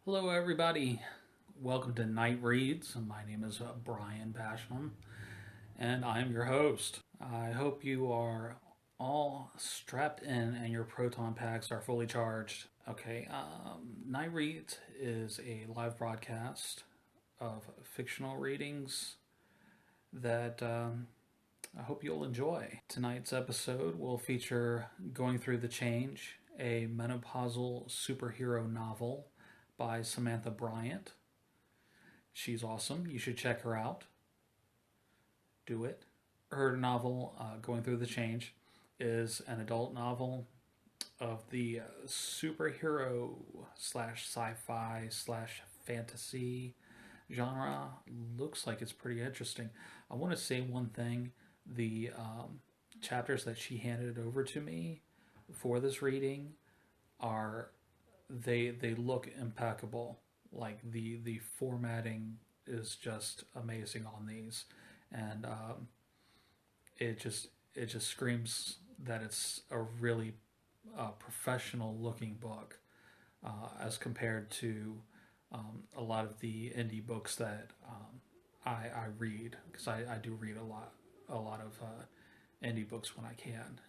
Hello, everybody. Welcome to Night Reads. My name is Brian Basham, and I'm your host. I hope you are all strapped in and your proton packs are fully charged. Okay, Night Reads is a live broadcast of fictional readings that I hope you'll enjoy. Tonight's episode will feature Going Through the Change, a menopausal superhero novel by Samantha Bryant. She's awesome. You should check her out. Do it. Her novel, Going Through the Change, is an adult novel of the superhero slash sci-fi slash fantasy genre. Looks like it's pretty interesting. I want to say one thing. The chapters that she handed over to me for this reading are they look impeccable. Like the formatting is just amazing on these, and it just screams that it's a really professional looking book as compared to a lot of the indie books that I read, because I do read a lot of indie books when I can.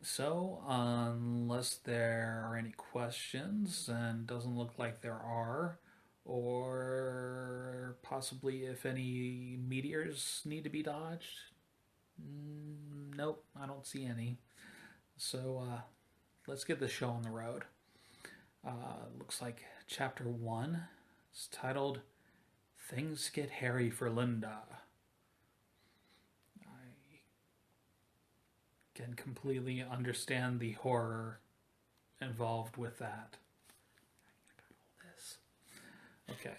So, unless there are any questions, and doesn't look like there are, or possibly if any meteors need to be dodged, nope, I don't see any. So, let's get the show on the road. Looks like chapter 1 is titled Things Get Hairy for Linda. Can completely understand the horror involved with that. Okay.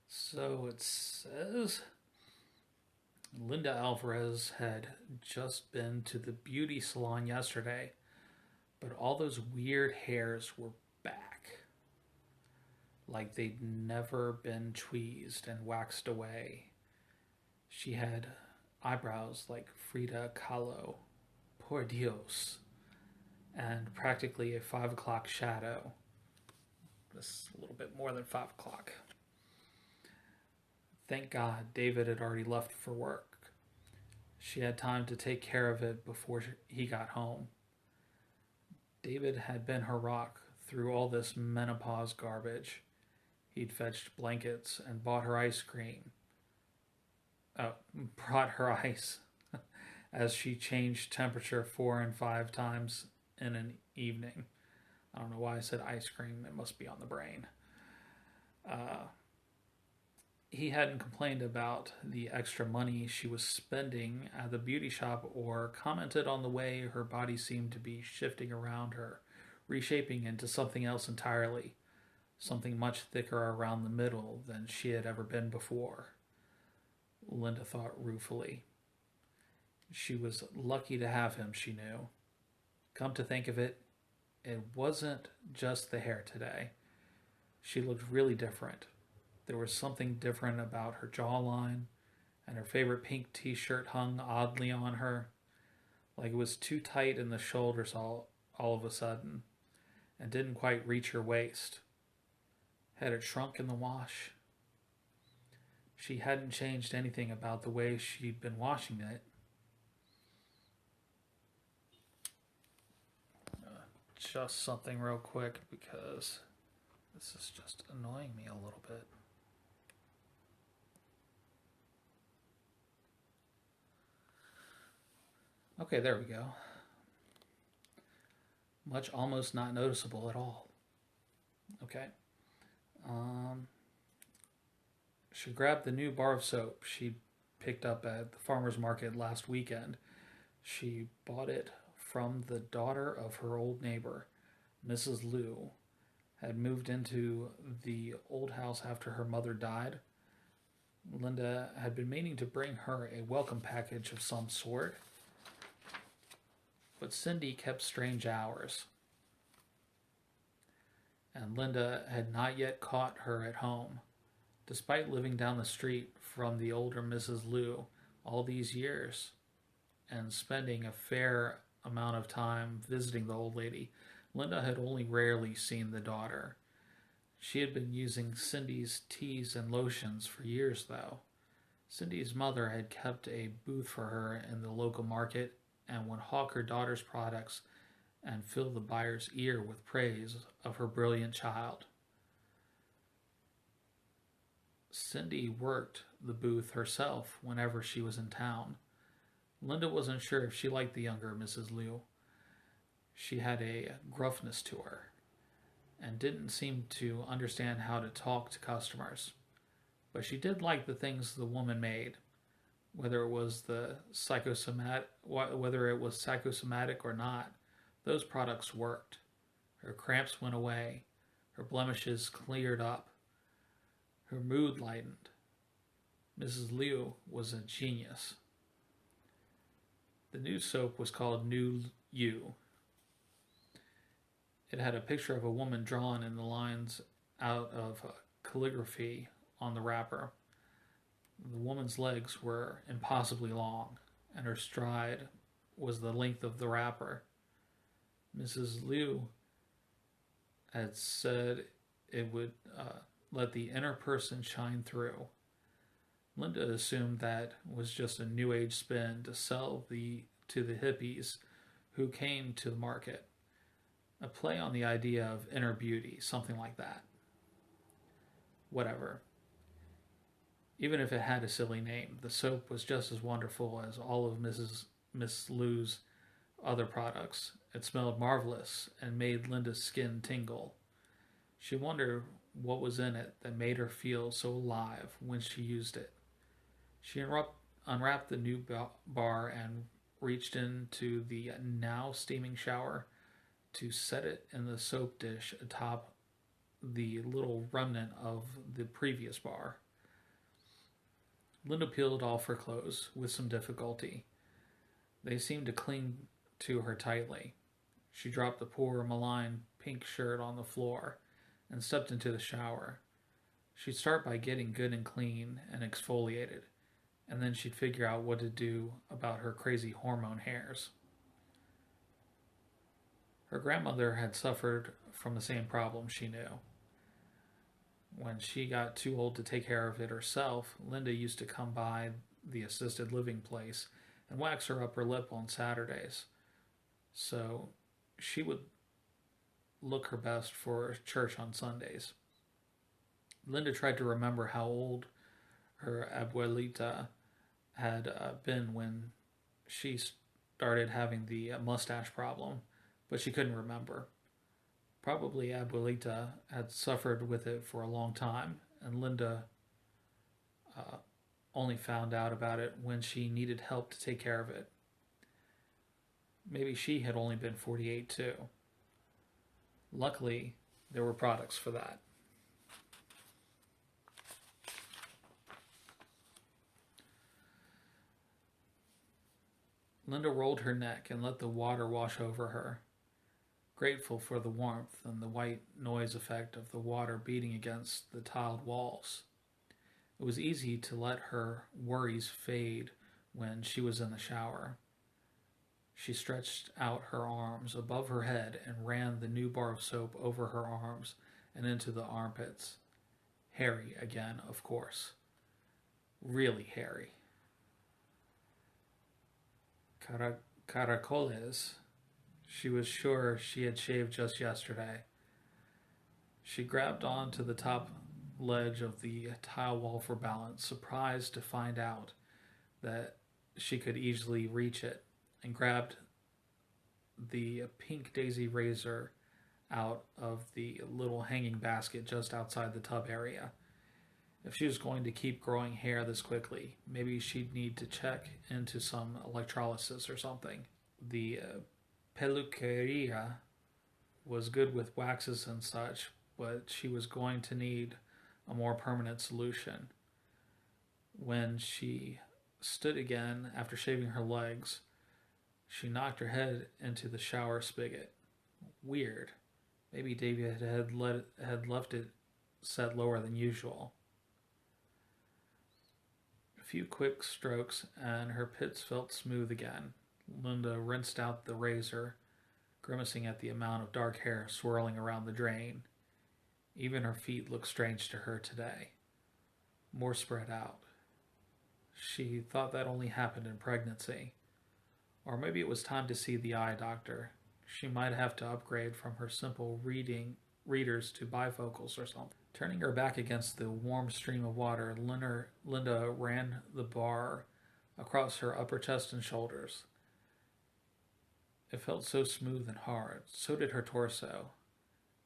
So it says Linda Alvarez had just been to the beauty salon yesterday, but all those weird hairs were back. Like they'd never been tweezed and waxed away. She had eyebrows like Frida Kahlo, por Dios, and practically a 5 o'clock shadow. This is a little bit more than 5 o'clock. Thank God David had already left for work. She had time to take care of it before he got home. David had been her rock through all this menopause garbage. He'd fetched blankets and bought her ice cream. Brought her ice as she changed temperature 4 and 5 times in an evening. I don't know why I said ice cream. It must be on the brain. He hadn't complained about the extra money she was spending at the beauty shop or commented on the way her body seemed to be shifting around her, reshaping into something else entirely, something much thicker around the middle than she had ever been before. Linda thought ruefully. She was lucky to have him, she knew. Come to think of it, it wasn't just the hair today. She looked really different. There was something different about her jawline, and her favorite pink t-shirt hung oddly on her, like it was too tight in the shoulders all of a sudden, and didn't quite reach her waist. Had it shrunk in the wash? She hadn't changed anything about the way she'd been washing it. Adjust something real quick because this is just annoying me a little bit. Okay, there we go. Much almost not noticeable at all. Okay. She grabbed the new bar of soap she picked up at the farmer's market last weekend. She bought it from the daughter of her old neighbor, Mrs. Liu, had moved into the old house after her mother died. Linda had been meaning to bring her a welcome package of some sort, but Cindy kept strange hours, and Linda had not yet caught her at home. Despite living down the street from the older Mrs. Liu all these years and spending a fair amount of time visiting the old lady, Linda had only rarely seen the daughter. She had been using Cindy's teas and lotions for years, though. Cindy's mother had kept a booth for her in the local market and would hawk her daughter's products and fill the buyer's ear with praise of her brilliant child. Cindy worked the booth herself whenever she was in town. Linda wasn't sure if she liked the younger Mrs. Liu. She had a gruffness to her and didn't seem to understand how to talk to customers. But she did like the things the woman made, whether it was psychosomatic or not. Those products worked. Her cramps went away, her blemishes cleared up, her mood lightened. Mrs. Liu was a genius. The new soap was called New You. It had a picture of a woman drawn in the lines out of calligraphy on the wrapper. The woman's legs were impossibly long, and her stride was the length of the wrapper. Mrs. Liu had said it would let the inner person shine through. Linda assumed that was just a new age spin to sell to the hippies who came to the market. A play on the idea of inner beauty, something like that. Whatever. Even if it had a silly name, the soap was just as wonderful as all of Miss Liu's other products. It smelled marvelous and made Linda's skin tingle. She wondered what was in it that made her feel so alive when she used it. She unwrapped the new bar and reached into the now steaming shower to set it in the soap dish atop the little remnant of the previous bar. Linda peeled off her clothes with some difficulty. They seemed to cling to her tightly. She dropped the poor, malign pink shirt on the floor and stepped into the shower. She'd start by getting good and clean and exfoliated, and then she'd figure out what to do about her crazy hormone hairs. Her grandmother had suffered from the same problem, she knew. When she got too old to take care of it herself, Linda used to come by the assisted living place and wax her upper lip on Saturdays. So she would look her best for church on Sundays. Linda tried to remember how old her abuelita had been when she started having the mustache problem, but she couldn't remember. Probably abuelita had suffered with it for a long time, and Linda only found out about it when she needed help to take care of it. Maybe she had only been 48 too. Luckily, there were products for that. Linda rolled her neck and let the water wash over her, grateful for the warmth and the white noise effect of the water beating against the tiled walls. It was easy to let her worries fade when she was in the shower. She stretched out her arms above her head and ran the new bar of soap over her arms and into the armpits. Hairy again, of course. Really hairy. Caracoles. She was sure she had shaved just yesterday. She grabbed onto the top ledge of the tile wall for balance, surprised to find out that she could easily reach it, and grabbed the pink daisy razor out of the little hanging basket just outside the tub area. If she was going to keep growing hair this quickly, maybe she'd need to check into some electrolysis or something. The peluqueria was good with waxes and such, but she was going to need a more permanent solution. When she stood again after shaving her legs, she knocked her head into the shower spigot. Weird. Maybe David had left it set lower than usual. A few quick strokes and her pits felt smooth again. Linda rinsed out the razor, grimacing at the amount of dark hair swirling around the drain. Even her feet looked strange to her today, more spread out. She thought that only happened in pregnancy. Or maybe it was time to see the eye doctor. She might have to upgrade from her simple readers to bifocals or something. Turning her back against the warm stream of water, Linda ran the bar across her upper chest and shoulders. It felt so smooth and hard. So did her torso.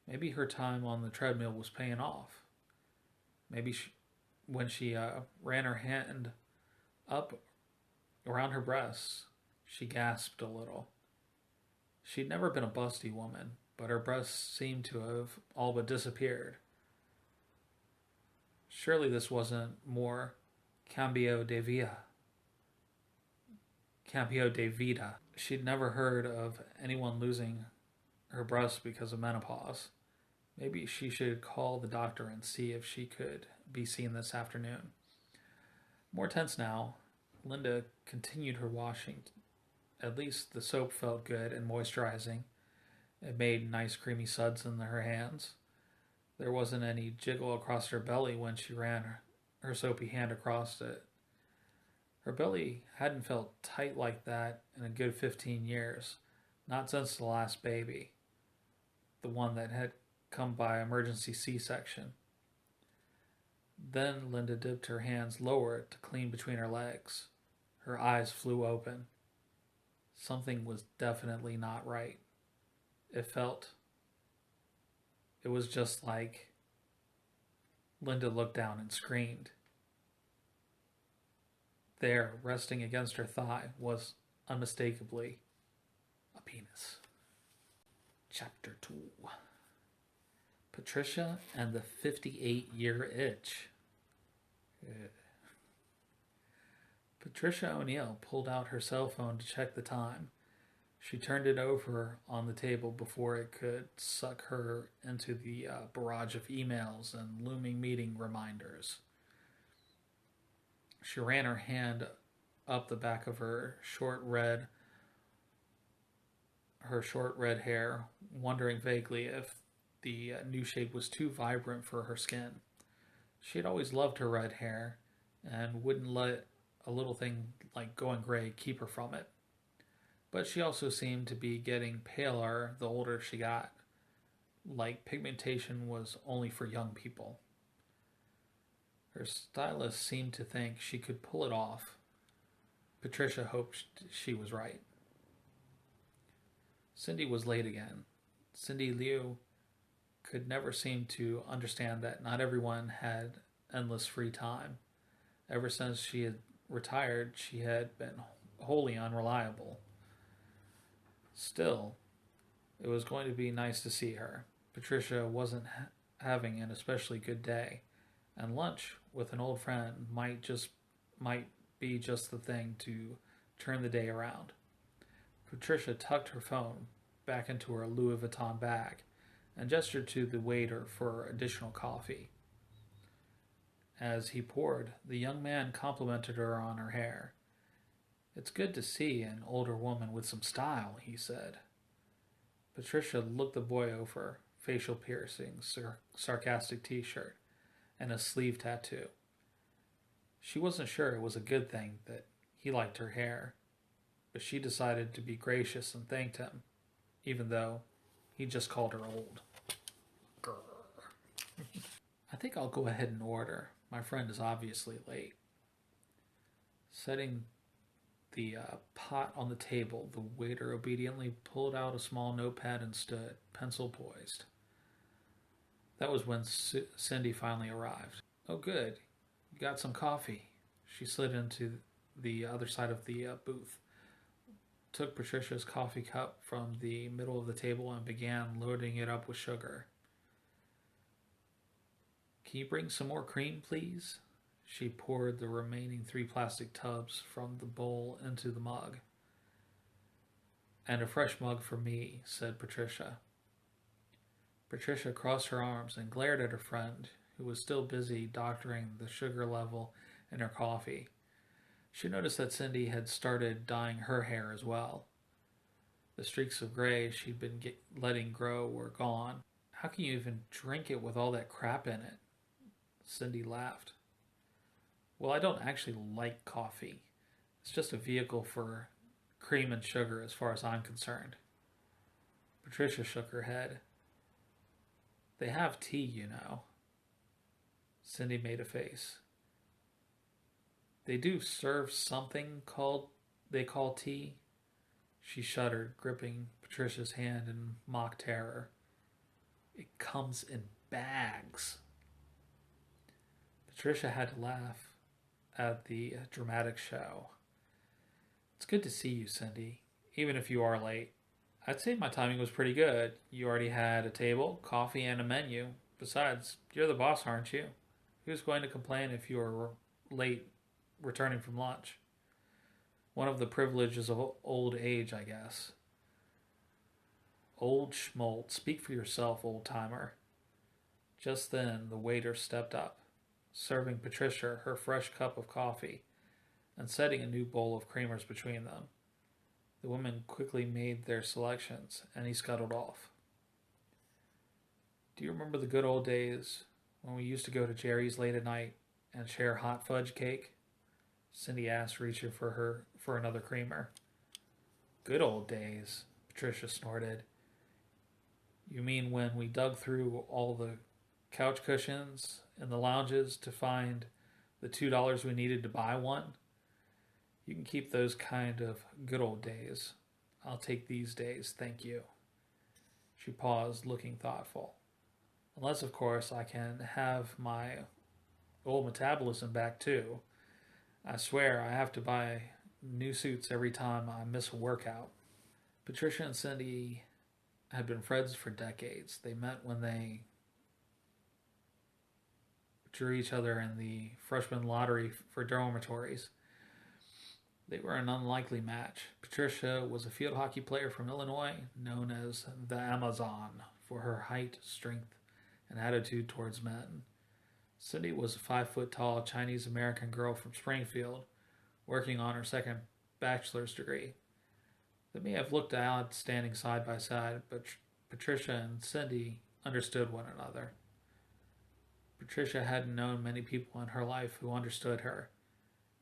Maybe her time on the treadmill was paying off. Maybe when she ran her hand up around her breasts, she gasped a little. She'd never been a busty woman, but her breasts seemed to have all but disappeared. Surely this wasn't more cambio de vida. Cambio de vida. She'd never heard of anyone losing her breasts because of menopause. Maybe she should call the doctor and see if she could be seen this afternoon. More tense now, Linda continued her washing. At least the soap felt good and moisturizing. It made nice creamy suds in her hands. There wasn't any jiggle across her belly when she ran her soapy hand across it. Her belly hadn't felt tight like that in a good 15 years, not since the last baby, the one that had come by emergency C-section. Then Linda dipped her hands lower to clean between her legs. Her eyes flew open. Something was definitely not right. It was just like Linda looked down and screamed. There, resting against her thigh, was unmistakably a penis. Chapter 2. Patricia and the 58-year itch. Patricia O'Neill pulled out her cell phone to check the time. She turned it over on the table before it could suck her into the barrage of emails and looming meeting reminders. She ran her hand up the back of her short red hair, wondering vaguely if the new shade was too vibrant for her skin. She had always loved her red hair and wouldn't let a little thing like going gray keep her from it. But she also seemed to be getting paler the older she got, like pigmentation was only for young people. Her stylist seemed to think she could pull it off. Patricia hoped she was right. Cindy was late again. Cindy Liu could never seem to understand that not everyone had endless free time. Ever since she had retired, she had been wholly unreliable. Still, it was going to be nice to see her. Patricia wasn't having an especially good day, and lunch with an old friend might be just the thing to turn the day around. Patricia tucked her phone back into her Louis Vuitton bag and gestured to the waiter for additional coffee. As he poured, the young man complimented her on her hair. "It's good to see an older woman with some style," he said. Patricia looked the boy over, facial piercings, sarcastic t-shirt, and a sleeve tattoo. She wasn't sure it was a good thing that he liked her hair, but she decided to be gracious and thanked him, even though he just called her old. "I think I'll go ahead and order. My friend is obviously late." Setting the pot on the table, the waiter obediently pulled out a small notepad and stood, pencil poised. That was when Cindy finally arrived. "Oh, good. You got some coffee." She slid into the other side of the booth, took Patricia's coffee cup from the middle of the table and began loading it up with sugar. "Can you bring some more cream, please?" She poured the remaining 3 plastic tubs from the bowl into the mug. "And a fresh mug for me," said Patricia. Patricia crossed her arms and glared at her friend, who was still busy doctoring the sugar level in her coffee. She noticed that Cindy had started dyeing her hair as well. The streaks of gray she'd been letting grow were gone. How can you even drink it with all that crap in it? Cindy laughed. Well, I don't actually like coffee. It's just a vehicle for cream and sugar as far as I'm concerned. Patricia shook her head. They have tea, you know. Cindy made a face. They do serve something they call tea. She shuddered, gripping Patricia's hand in mock terror. It comes in bags. Patricia had to laugh at the dramatic show. It's good to see you, Cindy, even if you are late. I'd say my timing was pretty good. You already had a table, coffee, and a menu. Besides, you're the boss, aren't you? Who's going to complain if you are late returning from lunch? One of the privileges of old age, I guess. Old schmolt, speak for yourself, old timer. Just then, the waiter stepped up, serving Patricia her fresh cup of coffee and setting a new bowl of creamers between them. The women quickly made their selections, and he scuttled off. Do you remember the good old days when we used to go to Jerry's late at night and share hot fudge cake? Cindy asked, reaching for another creamer. Good old days, Patricia snorted. You mean when we dug through all the couch cushions in the lounges to find the $2 we needed to buy one? You can keep those kind of good old days. I'll take these days, thank you. She paused, looking thoughtful. Unless, of course, I can have my old metabolism back too. I swear I have to buy new suits every time I miss a workout. Patricia and Cindy had been friends for decades. They met when they drew each other in the freshman lottery for dormitories. They were an unlikely match. Patricia was a field hockey player from Illinois, known as the Amazon for her height, strength, and attitude towards men. Cindy was a 5-foot-tall Chinese-American girl from Springfield, working on her second bachelor's degree. They may have looked odd standing side by side, but Patricia and Cindy understood one another. Patricia hadn't known many people in her life who understood her.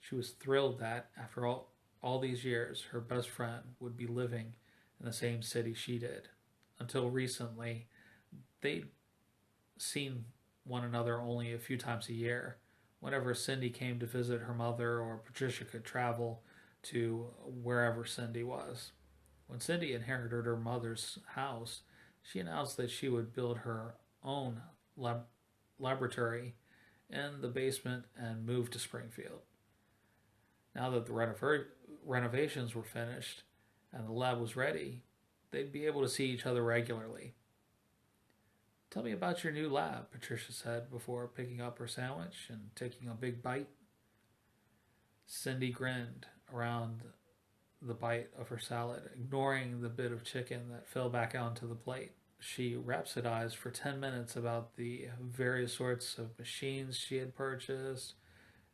She was thrilled that, after all these years, her best friend would be living in the same city she did. Until recently, they'd seen one another only a few times a year. Whenever Cindy came to visit her mother or Patricia could travel to wherever Cindy was. When Cindy inherited her mother's house, she announced that she would build her own laboratory in the basement and move to Springfield. Now that the renovations were finished and the lab was ready, they'd be able to see each other regularly. Tell me about your new lab, Patricia said before picking up her sandwich and taking a big bite. Cindy grinned around the bite of her salad, ignoring the bit of chicken that fell back onto the plate. She rhapsodized for 10 minutes about the various sorts of machines she had purchased.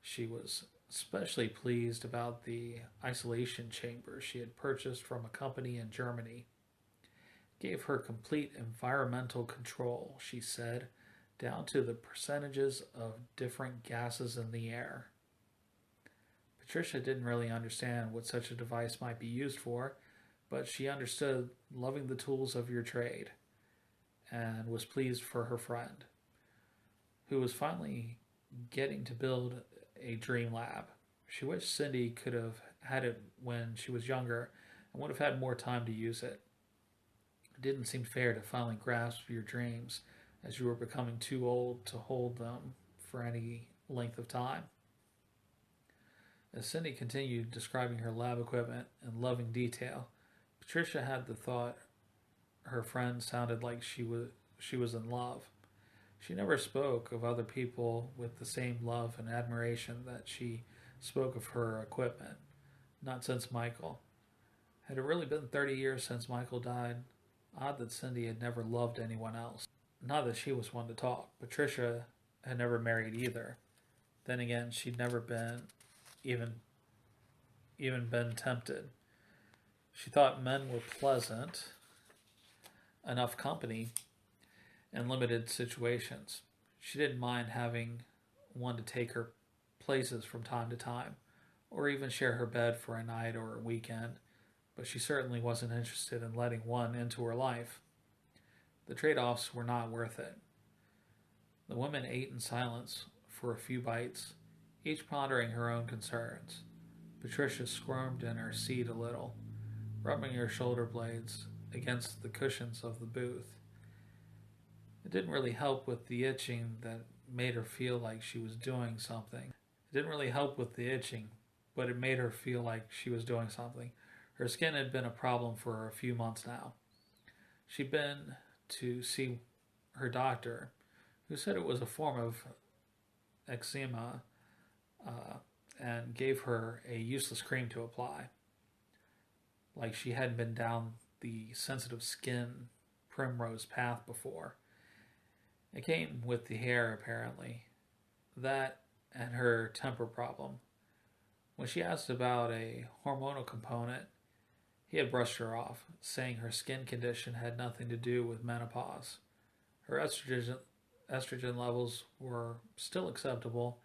She was especially pleased about the isolation chamber she had purchased from a company in Germany. It gave her complete environmental control, she said, down to the percentages of different gases in the air. Patricia didn't really understand what such a device might be used for, but she understood loving the tools of your trade and was pleased for her friend, who was finally getting to build a dream lab. She wished Cindy could have had it when she was younger and would have had more time to use it. It didn't seem fair to finally grasp your dreams as you were becoming too old to hold them for any length of time. As Cindy continued describing her lab equipment in loving detail, Patricia had the thought her friend sounded like she was in love. She never spoke of other people with the same love and admiration that she spoke of her equipment, not since Michael. Had it really been 30 years since Michael died? Odd that Cindy had never loved anyone else. Not that she was one to talk. Patricia had never married either. Then again, she'd never been even been tempted. She thought men were pleasant enough company, in limited situations. She didn't mind having one to take her places from time to time, or even share her bed for a night or a weekend, but she certainly wasn't interested in letting one into her life. The trade offs were not worth it. The women ate in silence for a few bites, each pondering her own concerns. Patricia squirmed in her seat a little, rubbing her shoulder blades against the cushions of the booth. It didn't really help with the itching that made her feel like she was doing something. It didn't really help with the itching, but it made her feel like she was doing something. Her skin had been a problem for a few months now. She'd been to see her doctor, who said it was a form of eczema and gave her a useless cream to apply, like she hadn't been down the sensitive skin primrose path before. It came with the hair, apparently. That and her temper problem. When she asked about a hormonal component, he had brushed her off, saying her skin condition had nothing to do with menopause. Her estrogen levels were still acceptable,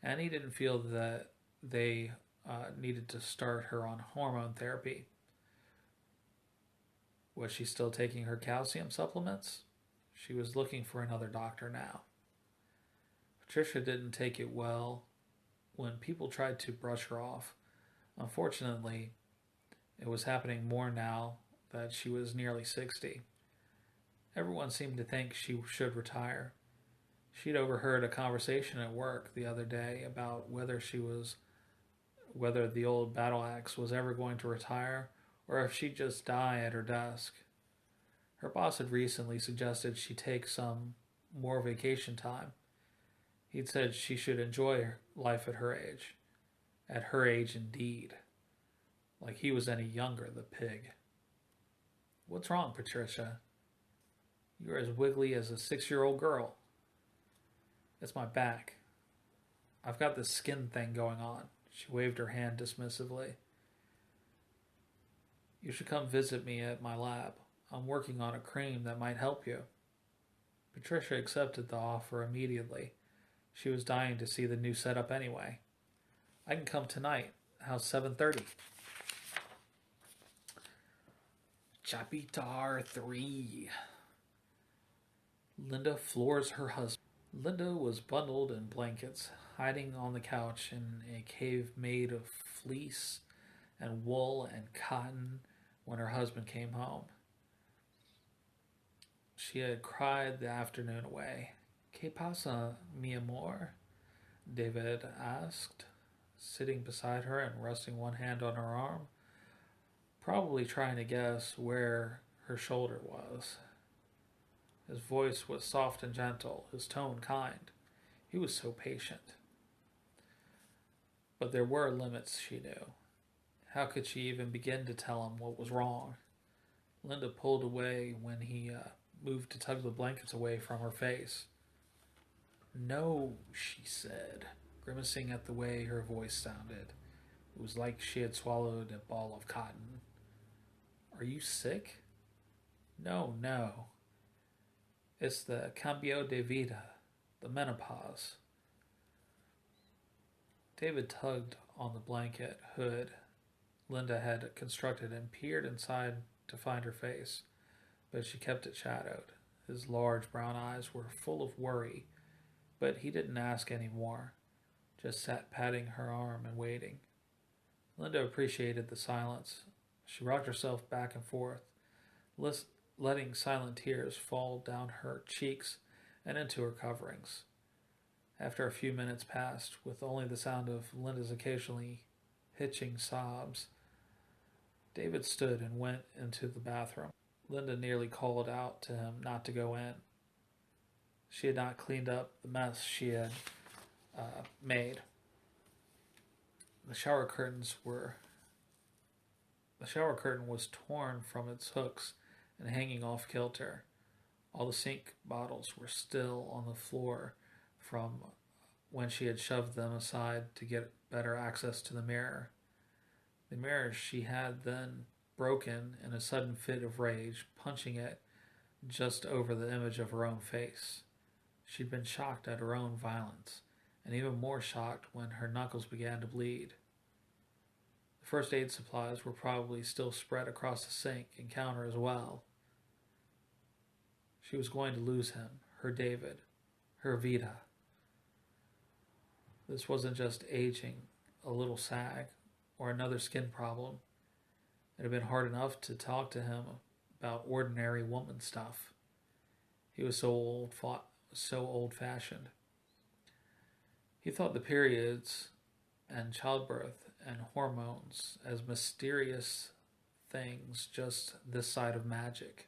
and he didn't feel that they needed to start her on hormone therapy. Was she still taking her calcium supplements? She was looking for another doctor now. Patricia didn't take it well when people tried to brush her off. Unfortunately, it was happening more now that she was nearly 60. Everyone seemed to think she should retire. She'd overheard a conversation at work the other day about whether the old battle axe was ever going to retire or if she'd just die at her desk. Her boss had recently suggested she take some more vacation time. He'd said she should enjoy life at her age. At her age, indeed. Like he was any younger, the pig. What's wrong, Patricia? You're as wiggly as a 6-year-old girl. It's my back. I've got this skin thing going on. She waved her hand dismissively. You should come visit me at my lab. I'm working on a cream that might help you. Patricia accepted the offer immediately. She was dying to see the new setup anyway. I can come tonight. How's 7:30? Chapter 3. Linda floors her husband. Linda was bundled in blankets, hiding on the couch in a cave made of fleece and wool and cotton when her husband came home. She had cried the afternoon away. ¿Qué pasa, mi amor? David asked, sitting beside her and resting one hand on her arm, probably trying to guess where her shoulder was. His voice was soft and gentle, his tone kind. He was so patient. But there were limits, she knew. How could she even begin to tell him what was wrong? Linda pulled away when he moved to tug the blankets away from her face. No, she said, grimacing at the way her voice sounded. It was like she had swallowed a ball of cotton. Are you sick? No, no. It's the cambio de vida, the menopause. David tugged on the blanket hood Linda had constructed and peered inside to find her face, but she kept it shadowed. His large brown eyes were full of worry, but he didn't ask any more, just sat patting her arm and waiting. Linda appreciated the silence. She rocked herself back and forth, letting silent tears fall down her cheeks and into her coverings. After a few minutes passed, with only the sound of Linda's occasionally hitching sobs, David stood and went into the bathroom. Linda nearly called out to him not to go in. She had not cleaned up the mess she had made. The shower curtain was torn from its hooks and hanging off kilter. All the sink bottles were still on the floor from when she had shoved them aside to get better access to the mirror. The mirror she had then broken in a sudden fit of rage, punching it just over the image of her own face. She'd been shocked at her own violence, and even more shocked when her knuckles began to bleed. The first aid supplies were probably still spread across the sink and counter as well. She was going to lose him, her David, her Vida. This wasn't just aging, a little sag, or another skin problem. It had been hard enough to talk to him about ordinary woman stuff. He was so old-fashioned. He thought the periods and childbirth and hormones as mysterious things just this side of magic.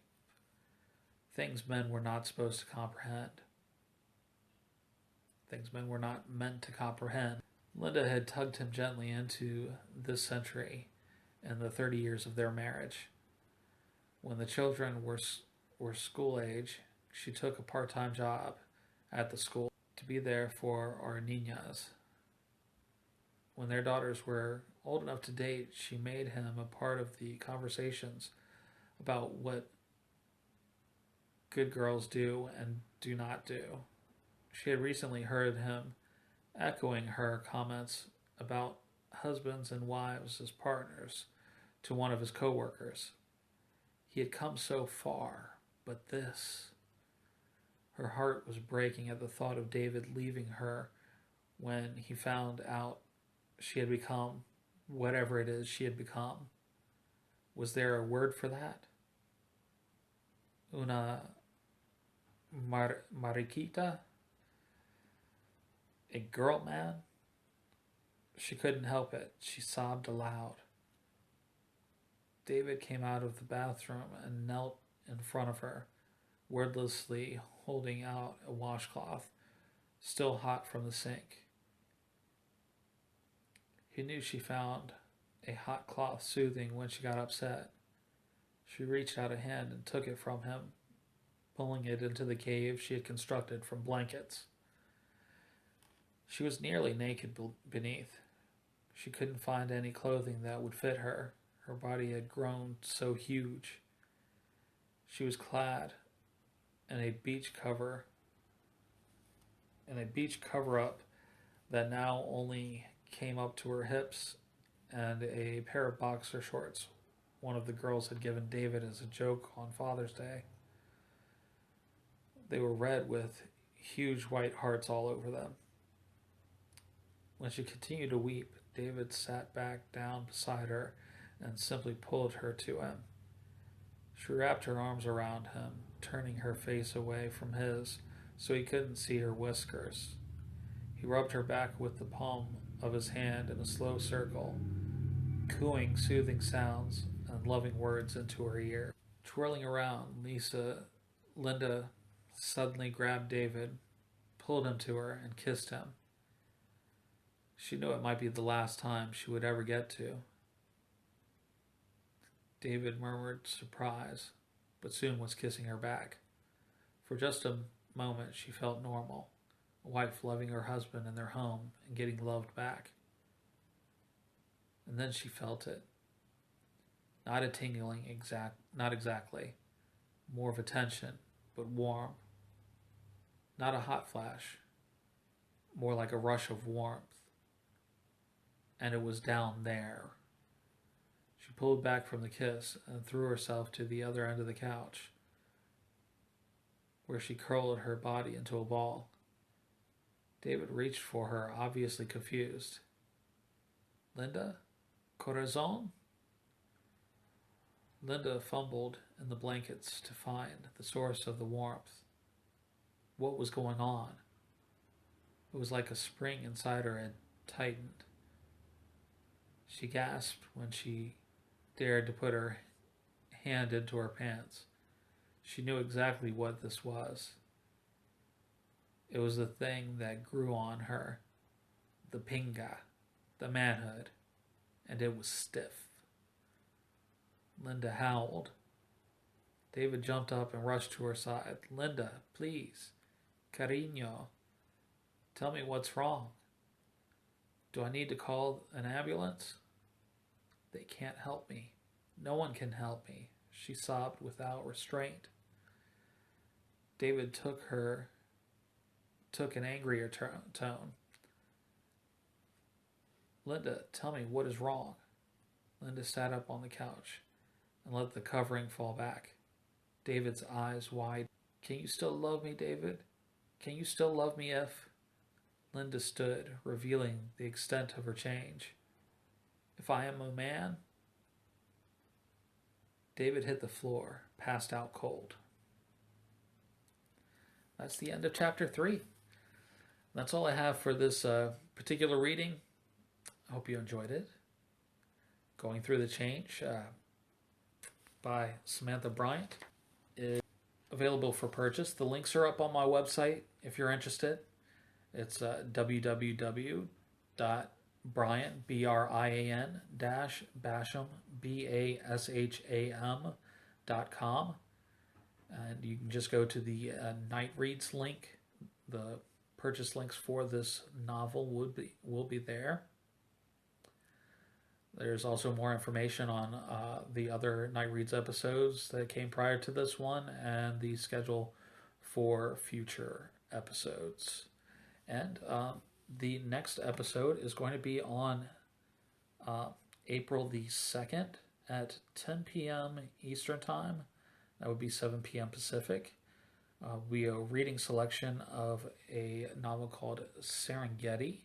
Things men were not supposed to comprehend. Things men were not meant to comprehend. Linda had tugged him gently into this century and the 30 years of their marriage. When the children were school age, she took a part-time job at the school to be there for our niñas. When their daughters were old enough to date, she made him a part of the conversations about what good girls do and do not do. She had recently heard him echoing her comments about husbands and wives as partners to one of his coworkers. He had come so far, but this. Her heart was breaking at the thought of David leaving her when he found out she had become whatever it is she had become. Was there a word for that? Una mariquita? A girl man? She couldn't help it. She sobbed aloud. David came out of the bathroom and knelt in front of her, wordlessly holding out a washcloth, still hot from the sink. He knew she found a hot cloth soothing when she got upset. She reached out a hand and took it from him, pulling it into the cave she had constructed from blankets. She was nearly naked beneath. She couldn't find any clothing that would fit her. Her body had grown so huge. She was clad in a beach cover-up that now only came up to her hips, and a pair of boxer shorts one of the girls had given David as a joke on Father's Day. They were red with huge white hearts all over them. When she continued to weep, David sat back down beside her and simply pulled her to him. She wrapped her arms around him, turning her face away from his so he couldn't see her whiskers. He rubbed her back with the palm of his hand in a slow circle, cooing soothing sounds and loving words into her ear. Twirling around, Linda suddenly grabbed David, pulled him to her, and kissed him. She knew it might be the last time she would ever get to. David murmured surprise, but soon was kissing her back. For just a moment she felt normal, a wife loving her husband in their home and getting loved back. And then she felt it. Not a tingling, not exactly. More of a tension, but warm. Not a hot flash, more like a rush of warmth. And it was down there. She pulled back from the kiss and threw herself to the other end of the couch, where she curled her body into a ball. David reached for her, obviously confused. Linda? Corazon? Linda fumbled in the blankets to find the source of the warmth. What was going on? It was like a spring inside her had tightened. She gasped when she dared to put her hand into her pants. She knew exactly what this was. It was the thing that grew on her, the pinga, the manhood, and it was stiff. Linda howled. David jumped up and rushed to her side. Linda, please. Cariño. Tell me what's wrong. Do I need to call an ambulance? They can't help me. No one can help me, she sobbed without restraint. David took an angrier tone. Linda, tell me what is wrong. Linda sat up on the couch and let the covering fall back. David's eyes wide. Can you still love me, David? Can you still love me if... Linda stood, revealing the extent of her change. If I am a man? David hit the floor, passed out cold. That's the end of chapter 3. That's all I have for this particular reading. I hope you enjoyed it. Going Through the Change by Samantha Bryant is available for purchase. The links are up on my website if you're interested. It's www.bryant, Bryant-Basham, BASHAM.com. And you can just go to the Night Reads link. The purchase links for this novel will be there. There's also more information on the other Night Reads episodes that came prior to this one and the schedule for future episodes. And the next episode is going to be on April the 2nd at 10 p.m. Eastern Time. That would be 7 p.m. Pacific. We are reading selection of a novel called Serengeti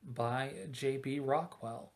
by J.B. Rockwell.